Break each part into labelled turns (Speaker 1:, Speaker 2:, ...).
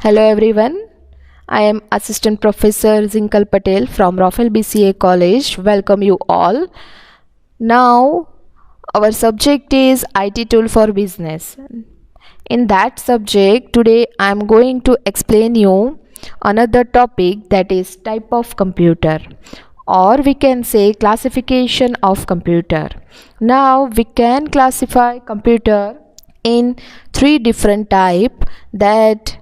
Speaker 1: Hello everyone, I am Assistant Professor Zinkal Patel from Rafael BCA College. Welcome you all. Now our subject is IT tool for business. In that subject today I am going to explain you another topic, that is type of computer, or we can say classification of computer. Now we can classify computer in three different type. That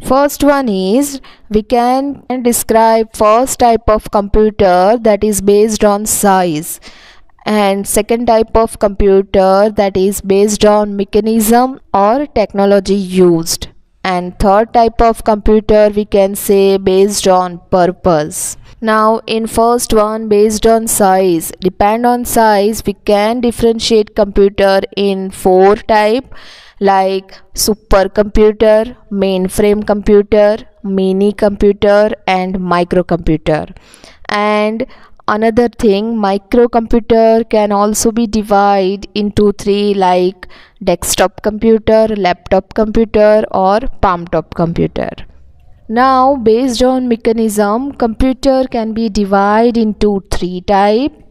Speaker 1: first one is, we can describe first type of computer, that is based on size, and second type of computer, that is based on mechanism or technology used, and third type of computer we can say based on purpose. Now in first one, based on size, depend on size, we can differentiate computer in four type, like supercomputer, mainframe computer, mini computer, and microcomputer. And another thing, microcomputer can also be divided into three, like desktop computer, laptop computer, or palm top computer. Now based on mechanism, computer can be divided into three type.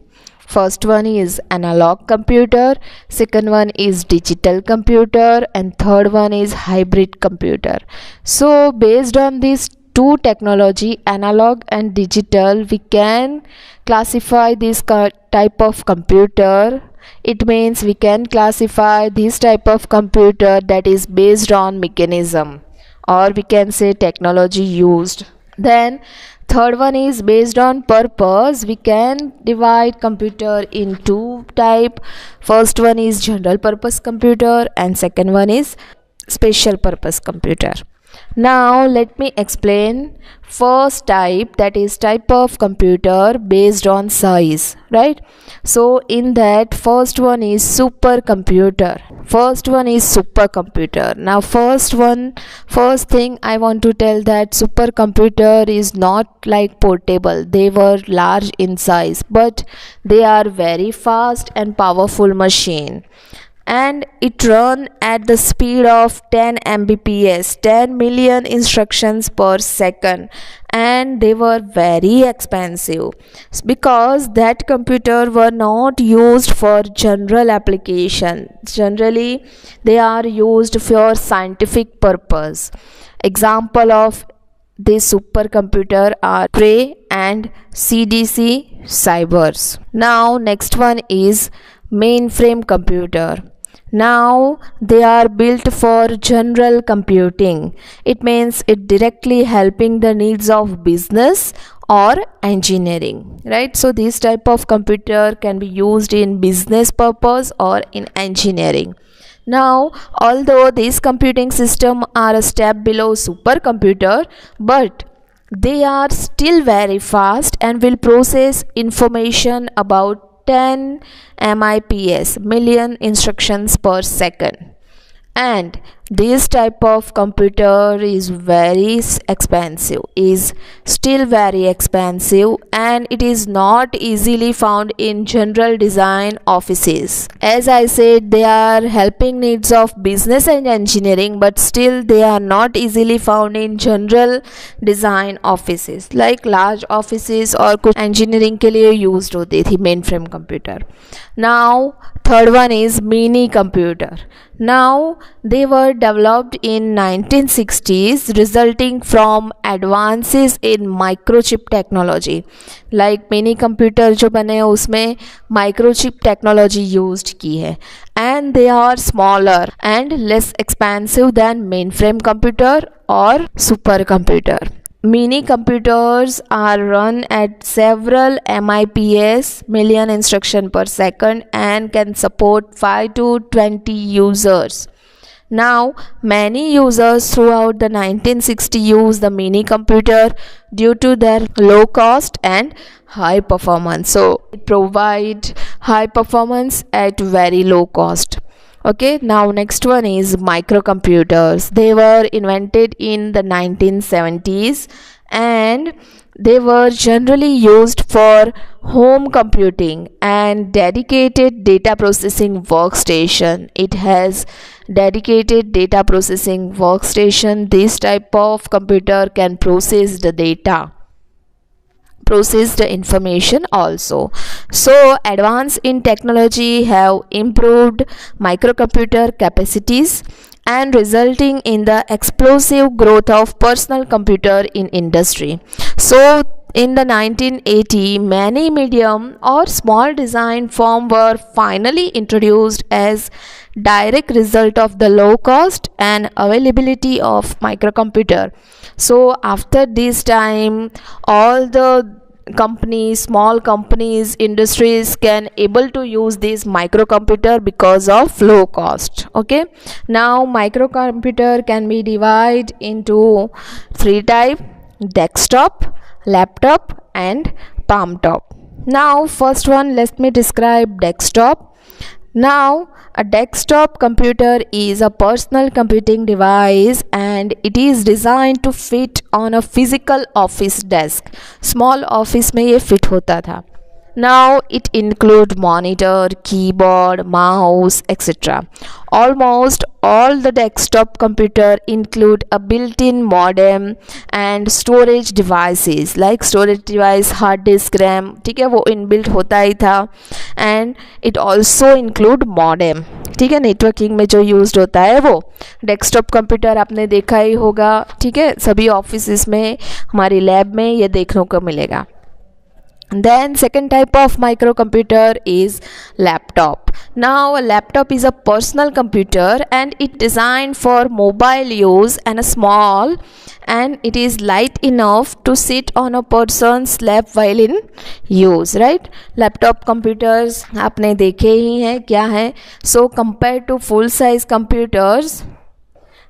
Speaker 1: First one is analog computer, second one is digital computer, and third one is hybrid computer. So based on these two technology, analog and digital, we can classify this type of computer. It means we can classify this type of computer that is based on mechanism, or we can say technology used. Then third one is based on purpose. We can divide computer in two type. First one is general purpose computer, and second one is special purpose computer. Now let me explain first type, that is type of computer based on size, right? So in that, first one is supercomputer. Now first thing I want to tell, that supercomputer is not like portable. They were large in size, but they are very fast and powerful machine, and it run at the speed of 10 mbps, 10 million instructions per second, and they were very expensive because that computer were not used for general application. Generally they are used for scientific purpose. Example of this supercomputer are Cray and CDC Cybers. Now next one is mainframe computer. Now they are built for general computing. It means it directly helping the needs of business or engineering, right? So this type of computer can be used in business purpose or in engineering. Now although these computing system are a step below supercomputer, but they are still very fast and will process information about 10 MIPS, million instructions per second. And this type of computer is very expensive, is still very expensive, and it is not easily found in general design offices. As I said, they are helping needs of business and engineering, but still they are not easily found in general design offices, like large offices और कुछ engineering के लिए used होती थी mainframe computer. Now third one is mini computer. Now they were developed in 1960s, resulting from advances in microchip technology. Like mini computer जो बने हैं उसमें microchip technology used की है, and they are smaller and less expensive than mainframe computer or supercomputer. Mini computers are run at several MIPS, million instruction per second, and can support 5 to 20 users. Now many users throughout the 1960s use the mini computer due to their low cost and high performance. So it provides high performance at very low cost. Okay, now next one is microcomputers. They were invented in the 1970s, and they were generally used for home computing and dedicated data processing workstation. It has dedicated data processing workstation. This type of computer can process the data, process the information also. So advance in technology have improved microcomputer capacities and resulting in the explosive growth of personal computer in industry. So in the 1980, many medium or small design firm were finally introduced as direct result of the low cost and availability of microcomputer. So after this time, all the companies, small companies, industries can able to use this microcomputer because of low cost. Okay, now microcomputer can be divided into three type: desktop, laptop and palm top. Now first one, let me describe desktop. Now, a desktop computer is a personal computing device and it is designed to fit on a physical office desk. Small office में ये fit होता था. Now it include monitor, keyboard, mouse, etc. Almost all the desktop computer include a built-in modem and storage devices like storage device, hard disk, RAM. ठीक है, वो inbuilt होता ही था. And it also include modem. ठीक है, networking में जो used होता है वो डेस्कटॉप कंप्यूटर आपने देखा ही होगा. ठीक है, सभी ऑफिस में, हमारी लैब में ये देखने को मिलेगा. Then second type of microcomputer is laptop. Now a laptop is a personal computer and it designed for mobile use and a small, and it is light enough to sit on a person's lap while in use, right? Laptop computers आपने देखे ही हैं क्या है. So compared to full size computers,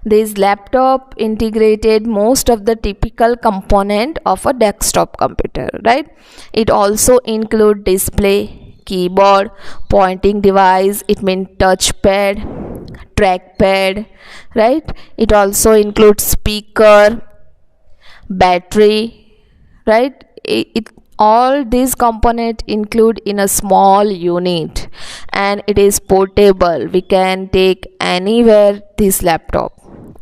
Speaker 1: this laptop integrated most of the typical component of a desktop computer, right? It also include display, keyboard, pointing device, it means touchpad, trackpad, right? It also includes speaker, battery, right? It all these components include in a small unit and it is portable. We can take anywhere this laptop.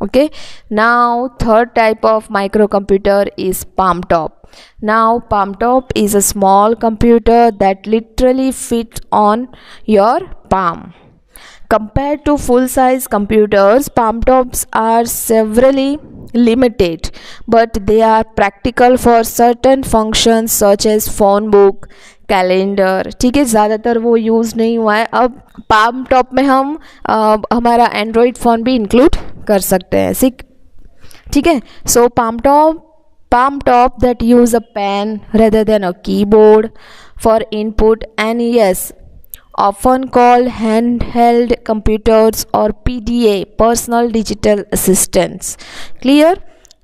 Speaker 1: Okay, now third type of microcomputer is palm top. Now palm top is a small computer that literally fits on your palm. Compared to full size computers, palm tops are severely limited, but they are practical for certain functions such as phone book, calendar. ठीक है, ज़्यादातर वो use नहीं हुआ है. अब palm top में हम हमारा एंड्रॉयड फ़ोन भी इंक्लूड कर सकते हैं. ठीक है, सो palm top that use a pen rather than a keyboard for input, and yes, often called handheld computers or PDA, personal digital assistants. Clear?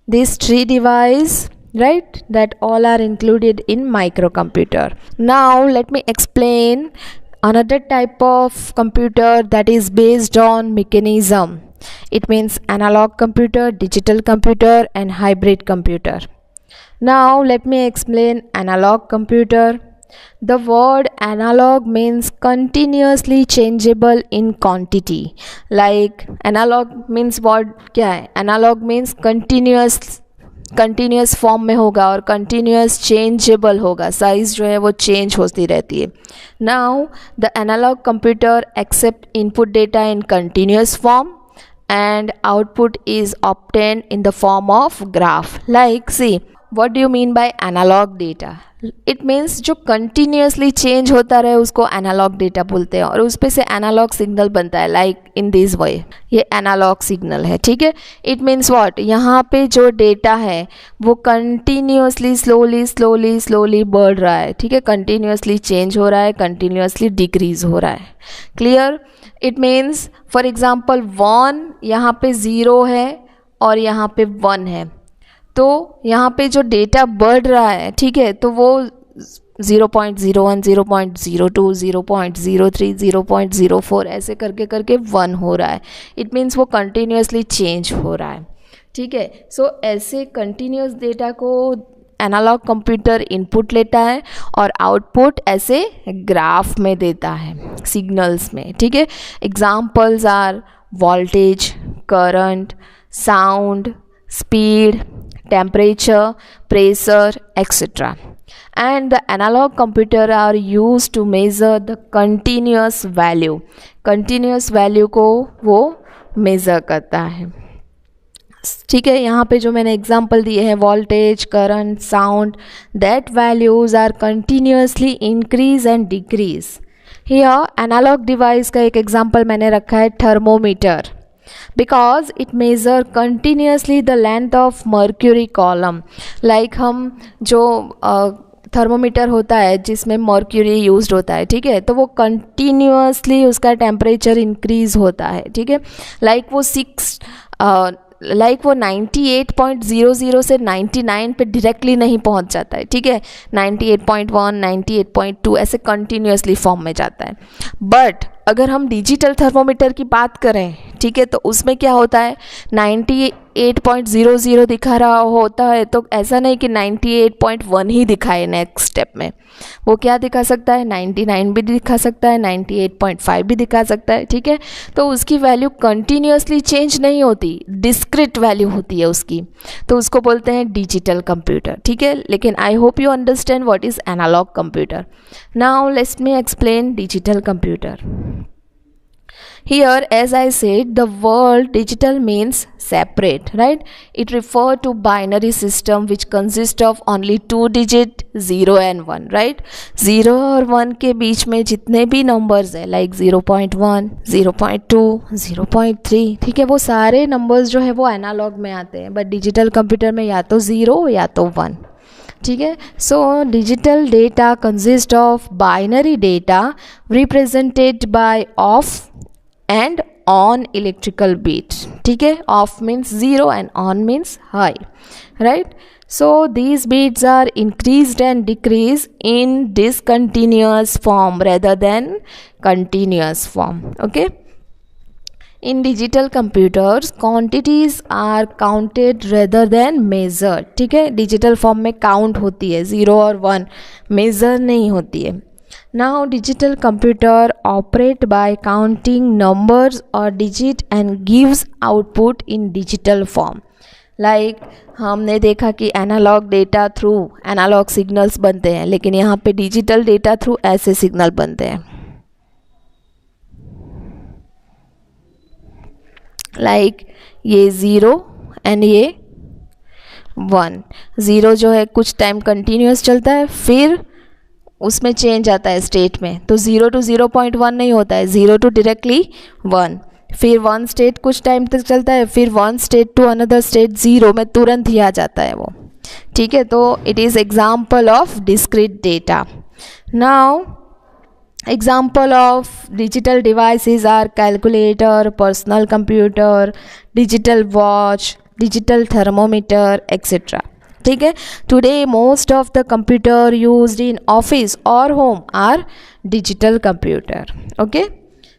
Speaker 1: These three devices, right, that all are included in microcomputer. Now let me explain another type of computer that is based on mechanism. It means analog computer, digital computer and hybrid computer. Now let me explain analog computer. The word analog means continuously changeable in quantity. Like analog means what क्या है? Analog means continuous form में होगा और continuous changeable होगा. Size जो है वो change होती रहती है. Now the analogue computer accept input data in continuous form and output is obtained in the form of graph. Like see, what do you mean by analog data? It means जो continuously change होता रहे उसको analog data बोलते हैं और उस पे से analog signal बनता है. Like in this way, ये analog signal है. ठीक है, it means what? यहाँ पे जो data है वो continuously slowly बढ़ रहा है. ठीक है, continuously change हो रहा है, continuously decrease हो रहा है. Clear? It means for example 1 यहाँ पे 0 है और यहाँ पे 1 है, तो यहाँ पे जो डेटा बढ़ रहा है, ठीक है, तो वो 0.01, 0.02, 0.03, 0.04 ऐसे करके 1 हो रहा है. इट मीन्स वो कंटिन्यूसली चेंज हो रहा है. ठीक है। सो ऐसे कंटिन्यूस डेटा को एनालॉग कंप्यूटर इनपुट लेता है और आउटपुट ऐसे ग्राफ में देता है, सिग्नल्स में, ठीक है। Examples are voltage, current, sound, speed, temperature, pressure, etc. And the analog computer are used to measure the continuous value. Continuous value को वो measure करता है, ठीक है। यहाँ पे जो मैंने एग्जाम्पल दिए हैं, voltage, current, sound, that values are continuously increase and decrease. Here analogue device का एक एग्जाम्पल मैंने रखा है thermometer, because it measure continuously the length of mercury column. like हम जो थर्मोमीटर होता है जिसमें मर्क्यूरी यूज्ड होता है, ठीक है, तो वो कंटिन्यूसली उसका टेम्परेचर इंक्रीज होता है, ठीक है। वो 98.00 से 99 पे डायरेक्टली नहीं पहुंच जाता है, ठीक है। 98.1, 98.2 ऐसे कंटिन्यूसली फॉर्म में जाता है। बट अगर हम डिजिटल थर्मोमीटर की बात करें, ठीक है, तो उसमें क्या होता है, 98.00 दिखा रहा होता है तो ऐसा नहीं कि 98.1 ही दिखाए नेक्स्ट स्टेप में, वो क्या दिखा सकता है, 99 भी दिखा सकता है, 98.5 भी दिखा सकता है, ठीक है। तो उसकी वैल्यू कंटिन्यूसली चेंज नहीं होती, डिस्क्रीट वैल्यू होती है उसकी, तो उसको बोलते हैं डिजिटल कंप्यूटर, ठीक है। लेकिन I hope you understand what is analogue computer. Now let's me explain digital computer. Here, as I said, the word digital means separate, right? It refers to binary system which consists of only two digit 0 and 1, right? 0 और 1 के बीच में जितने भी numbers है like 0.1, 0.2, 0.3, ठीक है, वो सारे numbers जो है वो एनालॉग में आते हैं, बट डिजिटल कंप्यूटर में या तो 0 या तो 1, ठीक है। So digital data consist of binary data represented by of and on electrical bit, ठीक है। off means 0 and on means high, right? So these bits are increased and decreased in discontinuous form rather than continuous form, okay? In digital computers quantities are counted rather than measured, ठीक है। Digital form में count होती है, 0 और 1, measure नहीं होती है। Now digital computer operate by counting numbers or digit and gives output in digital form. Like हमने देखा कि analogue data through analogue signals बनते हैं, लेकिन यहाँ पे डिजिटल डेटा थ्रू ऐसे सिग्नल बनते हैं, like ये 0 एंड ये 1। 0 जो है कुछ टाइम कंटिन्यूस चलता है, फिर उसमें चेंज आता है स्टेट में, तो 0 to 0.1 नहीं होता है, 0 to डायरेक्टली 1, फिर 1 स्टेट कुछ टाइम तक चलता है, फिर 1 स्टेट टू अनदर स्टेट 0 में तुरंत ही आ जाता है वो, ठीक है। तो it is example of discrete data. Now example of digital devices are calculator, personal computer, digital watch, digital thermometer etcetera, ठीक है। Today most of the computer used in office और home are digital computer, okay.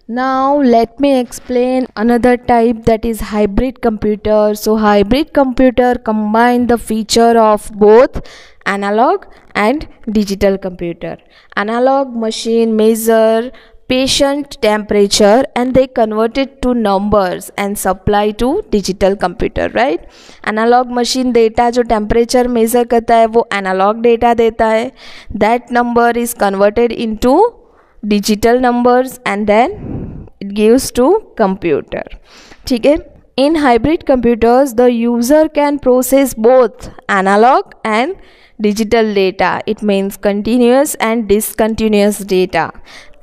Speaker 1: Now let me explain another type that is hybrid computer. So hybrid computer combine the feature of both analog and digital computer. Analog machine measure patient temperature and they convert it to numbers and supply to digital computer, right? Analog machine data जो temperature measure करता है वो analog data देता है, that number is converted into digital numbers and then it gives to computer, ठीक है। In hybrid computers the user can process both analog and digital data. It means continuous and discontinuous data,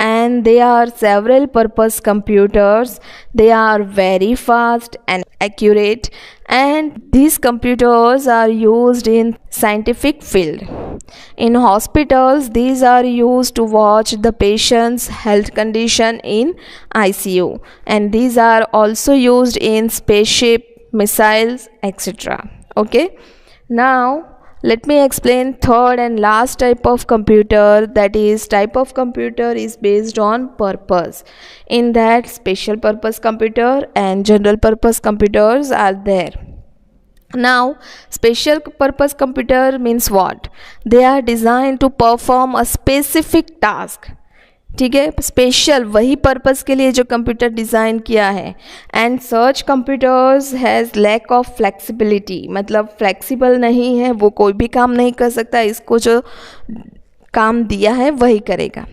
Speaker 1: and they are several purpose computers. They are very fast and accurate, and these computers are used in scientific field. In hospitals these are used to watch the patient's health condition in ICU, and these are also used in spaceship, missiles, etc. Okay, now let me explain third and last type of computer, that is type of computer is based on purpose. In that special purpose computer and general purpose computers are there. Now, special purpose computer means what? They are designed to perform a specific task. ठीक है, special वही purpose के लिए जो computer design किया है. And सर्च computers has lack of flexibility, मतलब फ्लेक्सिबल नहीं है, वो कोई भी काम नहीं कर सकता, इसको जो काम दिया है वही करेगा.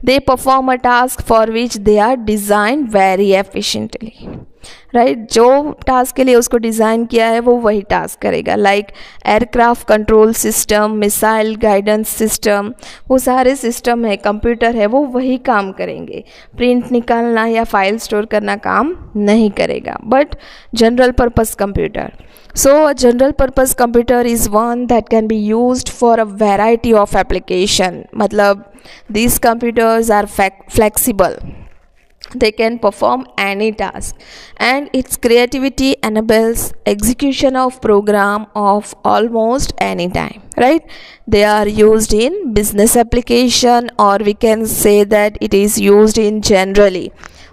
Speaker 1: They perform a task for which they are design very efficiently. Right, जो टास्क के लिए उसको डिज़ाइन किया है वो वही टास्क करेगा. Like aircraft control system, missile guidance system, वो सारे सिस्टम है, कंप्यूटर है, वो वही काम करेंगे. प्रिंट निकालना या फाइल स्टोर करना काम नहीं करेगा. But general purpose computer, so a general purpose computer is one that can be used for a variety of application. मतलब these computers are flexible, they can perform any task, and its creativity enables execution of program of almost any time. Right, they are used in business application, or we can say that it is used in generally.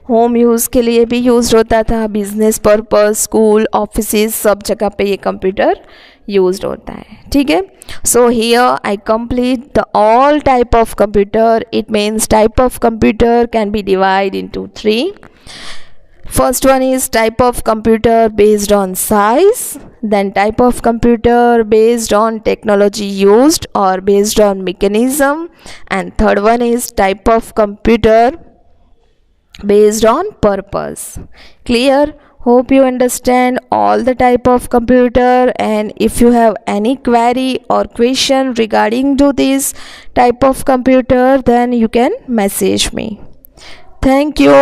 Speaker 1: Home use के लिए भी use होता था, business purpose, school, offices, सब जगह पे ये computer used होता है. ठीक है, so here I complete the all type of computer. It means type of computer can be divide into 3. First one is type of computer based on size, then type of computer based on technology used or based on mechanism, and third one is type of computer based on purpose. Clear? Hope you understand all the type of computer, and if you have any query or question regarding to this type of computer, then you can message me. Thank you.